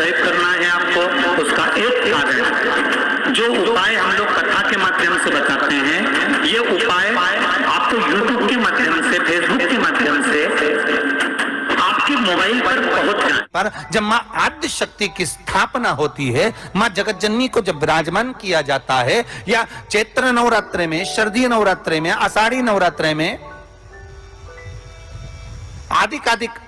Subscribe करना है आपको, उसका एक कारण, जो उपाय हम लोग कथा के माध्यम से बताते हैं, ये उपाय आपको यूट्यूब के माध्यम से, फेसबुक के माध्यम से आपके मोबाइल पर पहुंच जाए। पर जब माँ आद्य शक्ति की स्थापना होती है, माँ जगत जननी को जब विराजमान किया जाता है, या चैत्र नवरात्रे में, शारदीय नवरात्रे में, आषाढ़ी नवरात्रे में, आदिक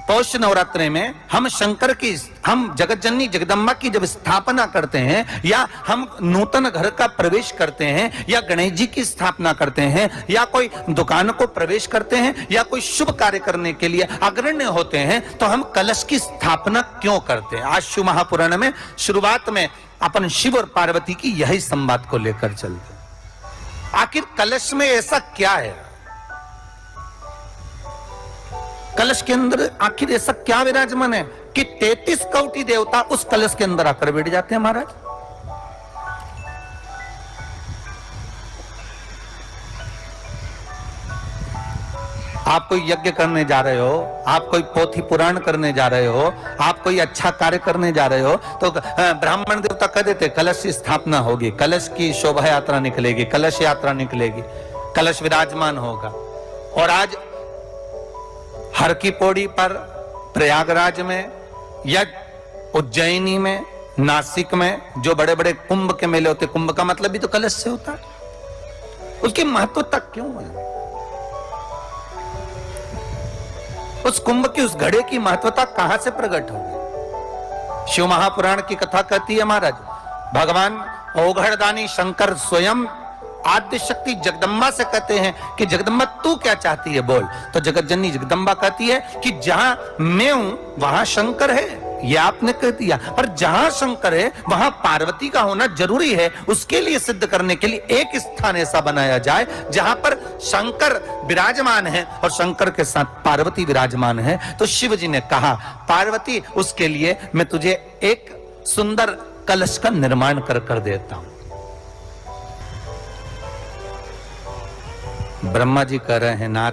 पौष नवरात्रे में हम शंकर की, हम जगत जननी जगदम्बा की जब स्थापना करते हैं, या हम नूतन घर का प्रवेश करते हैं, या गणेश जी की स्थापना करते हैं, या कोई दुकान को प्रवेश करते हैं, या कोई शुभ कार्य करने के लिए अग्रण्य होते हैं, तो हम कलश की स्थापना क्यों करते हैं? आज शिव महापुराण में शुरुआत में अपन शिव और पार्वती की यही संवाद को लेकर चलते हैं। आखिर कलश में ऐसा क्या है? कलश के अंदर आखिर ऐसा क्या विराजमान है कि 33 कोटि देवता उस कलश के अंदर आकर बैठ जाते हैं? महाराज, आप कोई यज्ञ करने जा रहे हो, आप कोई पोथी पुराण करने जा रहे हो, आप कोई अच्छा कार्य करने जा रहे हो, तो ब्राह्मण देवता कह देते कलश की स्थापना होगी, कलश की शोभा यात्रा निकलेगी, कलश यात्रा निकलेगी, कलश विराजमान होगा। और आज हर की पौड़ी पर, प्रयागराज में, या उज्जैनी में, नासिक में जो बड़े बड़े कुंभ के मेले होते, कुंभ का मतलब भी तो कलश से होता है। उसकी महत्वता क्यों है? उस कुंभ की, उस घड़े की महत्वता कहां से प्रकट होगी? शिव महापुराण की कथा कहती है महाराज, भगवान ओघड़दानी शंकर स्वयं आद्य शक्ति जगदम्बा से कहते हैं कि जगदम्बा तू क्या चाहती है बोल। तो जगत जननी जगदम्बा कहती है कि जहां मैं हूं वहां शंकर है, ये आपने कह दिया, पर जहां शंकर है वहां पार्वती का होना जरूरी है। उसके लिए सिद्ध करने के लिए एक स्थान ऐसा बनाया जाए जहां पर शंकर विराजमान है और शंकर के साथ पार्वती विराजमान है। तो शिव जी ने कहा, पार्वती उसके लिए मैं तुझे एक सुंदर कलश का निर्माण कर देता हूं। ब्रह्मा जी कह रहे हैं, नाथ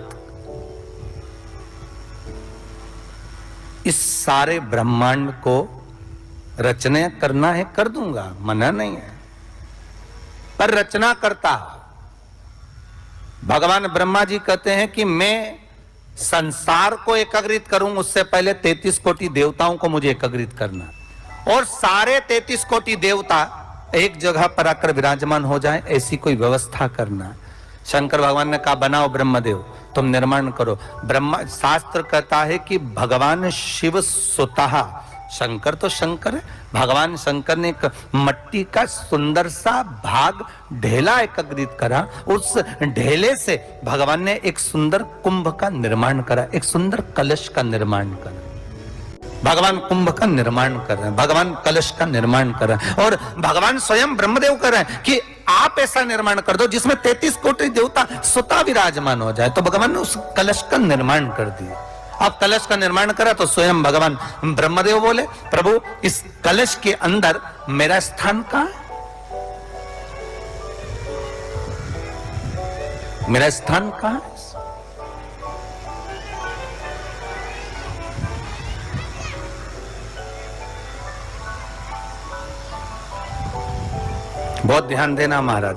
इस सारे ब्रह्मांड को रचना करना है, कर दूंगा, मना नहीं है, पर रचना करता भगवान ब्रह्मा जी कहते हैं कि मैं संसार को एकाग्रित करूं, उससे पहले 33 कोटि देवताओं को मुझे एकाग्रित करना, और सारे 33 कोटि देवता एक जगह पर आकर विराजमान हो जाएं, ऐसी कोई व्यवस्था करना। शंकर भगवान ने कहा, बनाओ ब्रह्मदेव, तुम निर्माण करो। ब्रह्मा, शास्त्र कहता है कि भगवान शिव स्वतः, शंकर तो शंकर है, भगवान शंकर ने एक मट्टी का सुंदर सा भाग ढेला एकत्रित करा, उस ढेले से भगवान ने एक सुंदर कुंभ का निर्माण करा, एक सुंदर कलश का निर्माण करा। भगवान कुंभ का निर्माण कर रहे हैं, भगवान कलश का निर्माण कर रहे हैं, और भगवान स्वयं ब्रह्मदेव कर रहे हैं कि आप ऐसा निर्माण कर दो जिसमें 33 कोटि देवता स्वतः विराजमान हो जाए। तो भगवान ने उस कलश का निर्माण कर दिया। अब कलश का निर्माण करा तो स्वयं भगवान ब्रह्मदेव बोले, प्रभु इस कलश के अंदर मेरा स्थान कहां है? मेरा स्थान कहां है? बहुत ध्यान देना महाराज,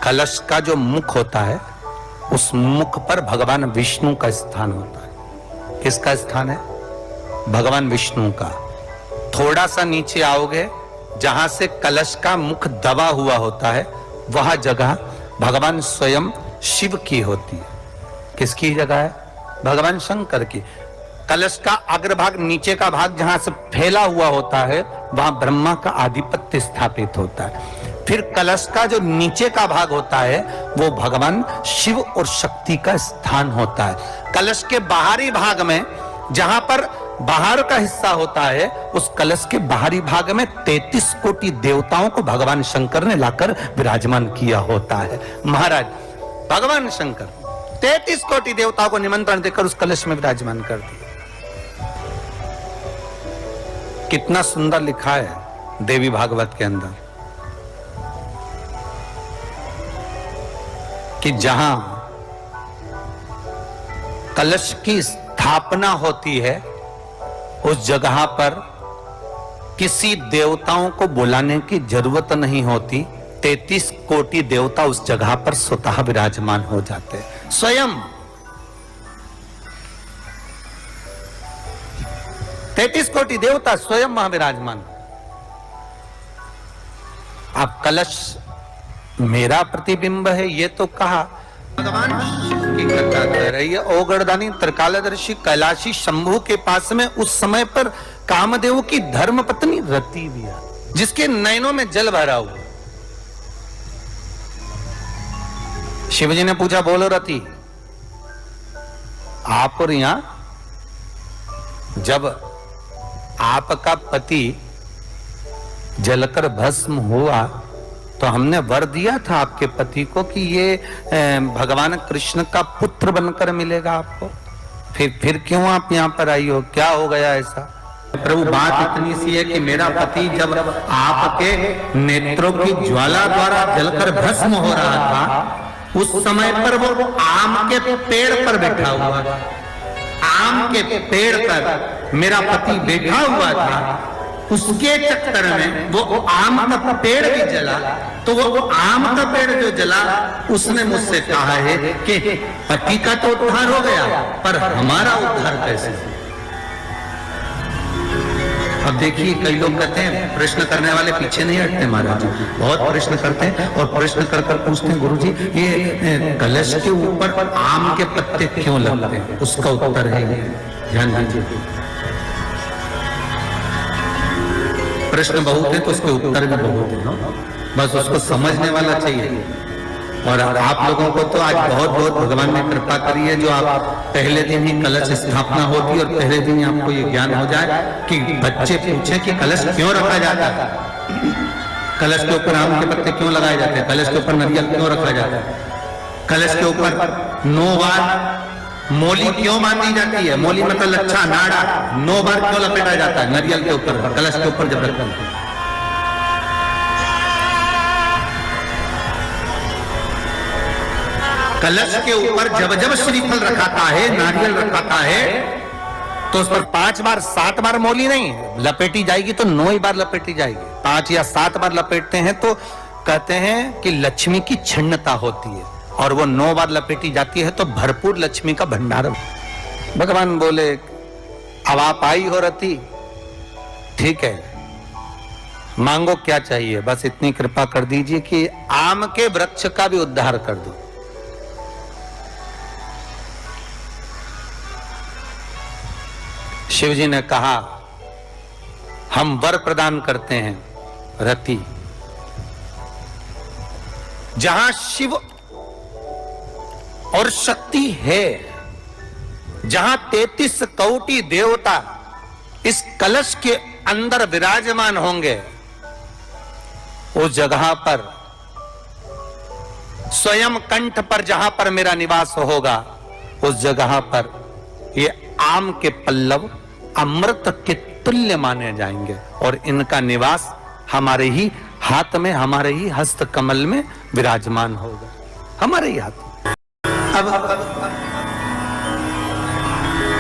कलश का जो मुख होता है, उस मुख पर भगवान विष्णु का स्थान होता है। किसका स्थान है? भगवान विष्णु का। थोड़ा सा नीचे आओगे, जहां से कलश का मुख दबा हुआ होता है, वह जगह भगवान स्वयं शिव की होती है। किसकी जगह है? भगवान शंकर की। कलश का अग्रभाग, नीचे का भाग जहां से फैला हुआ होता है, वहां ब्रह्मा का आधिपत्य स्थापित होता है। फिर कलश का जो नीचे का भाग होता है, वो भगवान शिव और शक्ति का स्थान होता है। कलश के बाहरी भाग में, जहां पर बाहर का हिस्सा होता है, उस कलश के बाहरी भाग में 33 कोटि देवताओं को भगवान शंकर ने लाकर विराजमान किया होता है। महाराज भगवान शंकर 33 कोटि देवताओं को निमंत्रण देकर उस कलश में विराजमान कर दिया। कितना सुंदर लिखा है देवी भागवत के अंदर कि जहां कलश की स्थापना होती है, उस जगह पर किसी देवताओं को बुलाने की जरूरत नहीं होती, 33 कोटि देवता उस जगह पर स्वतः विराजमान हो जाते हैं। स्वयं 33 कोटि देवता स्वयं वहां विराजमान। अब कलश मेरा प्रतिबिंब है ये तो कहा, भगवान की कथा कह रही है। ओगड़दानी त्रिकालदर्शी कैलाशी शंभु के पास में उस समय पर कामदेव की धर्म पत्नी रति भी है, जिसके नयनों में जल भरा हुआ। शिवजी ने पूछा, बोलो रति, आप और यहां जब आपका पति जलकर भस्म हुआ तो हमने वर दिया था आपके पति को कि ये भगवान कृष्ण का पुत्र बनकर मिलेगा आपको, फिर क्यों आप यहां पर आई हो, क्या हो गया ऐसा? प्रभु बात इतनी सी है कि मेरा पति जब आपके नेत्रों की ज्वाला द्वारा जलकर भस्म हो रहा था, उस समय पर वो आम के पेड़ पर बैठा हुआ था। आम के पेड़ पर मेरा पति बैठा हुआ था, उसके चक्कर में वो आम का पेड़ भी जला। तो वो आम का पेड़ जो जला, उसने मुझसे कहा है कि पति का तो उद्धार हो गया, पर हमारा उद्धार कैसे? अब देखिए, कई लोग कहते हैं प्रश्न करने वाले पीछे नहीं हटते महाराज, बहुत प्रश्न करते हैं और प्रश्न कर कर पूछते हैं, गुरुजी ये कलश के ऊपर आम के पत्ते क्यों लगते हैं? उसका उत्तर है ये, ध्यान दीजिए। प्रश्न बहुत है तो उसके उत्तर भी बहुत है, बस उसको समझने वाला चाहिए। और आप लोगों को तो आज बहुत बहुत भगवान ने कृपा करी है, जो आप पहले दिन ही कलश स्थापना होती और पहले दिन ही आपको ये ज्ञान हो जाए कि बच्चे पूछे कि कलश क्यों रखा जाता है, कलश के ऊपर आम के पत्ते क्यों लगाए जाते हैं, कलश के ऊपर नारियल क्यों रखा जाता है, कलश के ऊपर 9 बार मोली क्यों बांधी जाती है, मोली मतलब लच्छा नाड़ा 9 बार क्यों लपेटा जाता है नारियल के ऊपर, कलश के ऊपर जब रखते हैं। कलश के ऊपर जब जब श्रीफल रखाता है, नारियल रखाता है, तो उस पर 5 बार 7 बार मोली नहीं लपेटी जाएगी, तो 9 ही बार लपेटी जाएगी। 5 या 7 बार लपेटते हैं तो कहते हैं कि लक्ष्मी की क्षीणता होती है, और वो 9 बार लपेटी जाती है तो भरपूर लक्ष्मी का भंडार। भगवान बोले, अब आप आई हो रति, ठीक है, मांगो क्या चाहिए, बस इतनी कृपा कर दीजिए कि आम के वृक्ष का भी उद्धार कर दो। शिवजी ने कहा, हम वर प्रदान करते हैं रति, जहां शिव और शक्ति है, जहां 33 कोटि देवता इस कलश के अंदर विराजमान होंगे, उस जगह पर स्वयं कंठ पर जहां पर मेरा निवास होगा, उस जगह पर ये आम के पल्लव अमृत के तुल्य माने जाएंगे, और इनका निवास हमारे ही हाथ में, हमारे ही हस्त कमल में विराजमान होगा, हमारे ही हाथ में। अब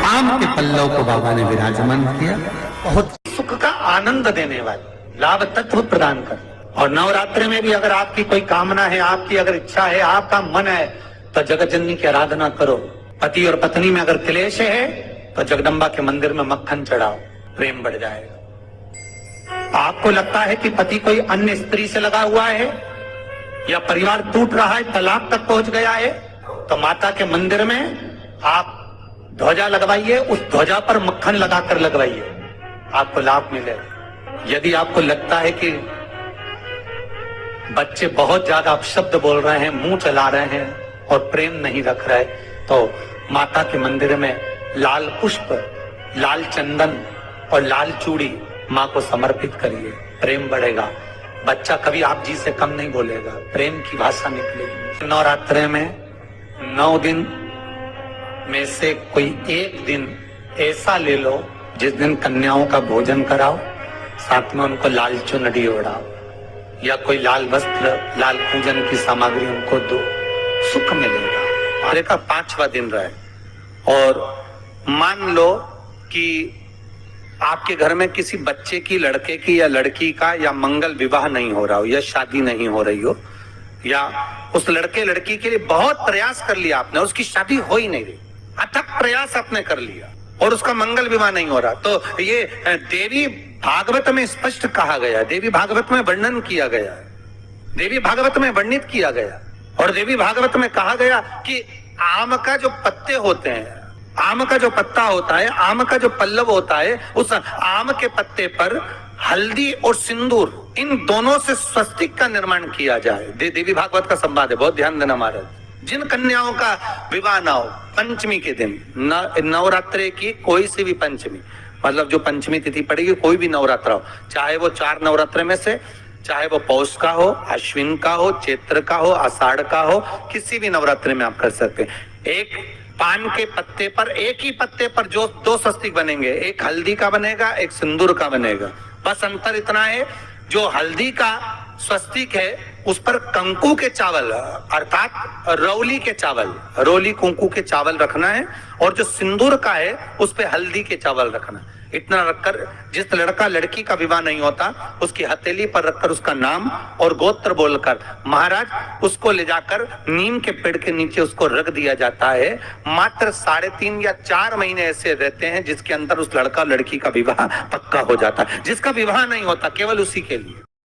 आम के पल्लव को बाबा ने विराजमान किया, बहुत सुख का आनंद देने वाले, लाभ तत्व प्रदान कर। और नवरात्रि में भी अगर आपकी कोई कामना है, आपकी अगर इच्छा है, आपका मन है, तो जगत जननी की आराधना करो। पति और पत्नी में अगर क्लेश है तो जगदम्बा के मंदिर में मक्खन चढ़ाओ, प्रेम बढ़ जाएगा। आपको लगता है कि पति कोई अन्य स्त्री से लगा हुआ है, या परिवार टूट रहा है, तलाक तक पहुंच गया है, तो माता के मंदिर में आप ध्वजा लगवाइए, उस ध्वजा पर मक्खन लगाकर लगवाइए, आपको लाभ मिलेगा। यदि आपको लगता है कि बच्चे बहुत ज्यादा अपशब्द बोल रहे हैं, मुंह चला रहे हैं और प्रेम नहीं रख रहे, तो माता के मंदिर में लाल पुष्प, लाल चंदन और लाल चूड़ी माँ को समर्पित करिए, प्रेम बढ़ेगा। बच्चा कभी आप जी से कम नहीं बोलेगा, प्रेम की भाषा निकलेगी। नवरात्रि में 9 दिन में से कोई एक दिन ऐसा ले लो जिस दिन कन्याओं का भोजन कराओ, साथ में उनको लाल चुनरी ओढ़ाओ, या कोई लाल वस्त्र, लाल पूजन की सामग्री उनको दो, सुख मिलेगा। और एक 5वां दिन रहे, और मान लो कि आपके घर में किसी बच्चे की, लड़के की या लड़की का या मंगल विवाह नहीं हो रहा हो, या शादी नहीं हो रही हो, या उस लड़के लड़की के लिए बहुत प्रयास कर लिया आपने, उसकी शादी हो ही नहीं रही, अथक प्रयास आपने कर लिया और उसका मंगल विवाह नहीं हो रहा, तो ये देवी भागवत में स्पष्ट कहा गया, देवी भागवत में वर्णन किया गया, देवी भागवत में वर्णित किया गया, और देवी भागवत में कहा गया कि आम का जो पत्ते होते हैं, आम का जो पत्ता होता है, आम का जो पल्लव होता है, उस आम के पत्ते पर हल्दी और सिंदूर, इन दोनों से स्वस्तिक का निर्माण किया जाए। देवी भागवत का संवाद है, बहुत ध्यान देना महाराज। जिन कन्याओं का विवाह ना हो पंचमी के दिन, नवरात्रे की कोई सी भी पंचमी, मतलब जो पंचमी तिथि पड़ेगी, कोई भी नवरात्रा हो, चाहे वो 4 नवरात्रे में से, चाहे वो पौष का हो, अश्विन का हो, चैत्र का हो, आषाढ़ का हो, किसी भी नवरात्रि में आप कर सकते हैं। एक पान के पत्ते पर, एक ही पत्ते पर जो 2 स्वस्तिक बनेंगे, एक हल्दी का बनेगा, एक सिंदूर का बनेगा। बस अंतर इतना है, जो हल्दी का स्वस्तिक है उस पर कंकु के चावल, अर्थात रौली के चावल, रौली कुंकू के चावल रखना है, और जो सिंदूर का है उस पे हल्दी के चावल रखना। इतना रखकर जिस लड़का लड़की का विवाह नहीं होता उसकी हथेली पर रखकर उसका नाम और गोत्र बोलकर महाराज उसको ले जाकर नीम के पेड़ के नीचे उसको रख दिया जाता है। मात्र 3.5 या 4 महीने ऐसे रहते हैं जिसके अंदर उस लड़का लड़की का विवाह पक्का हो जाता है। जिसका विवाह नहीं होता केवल उसी के लिए।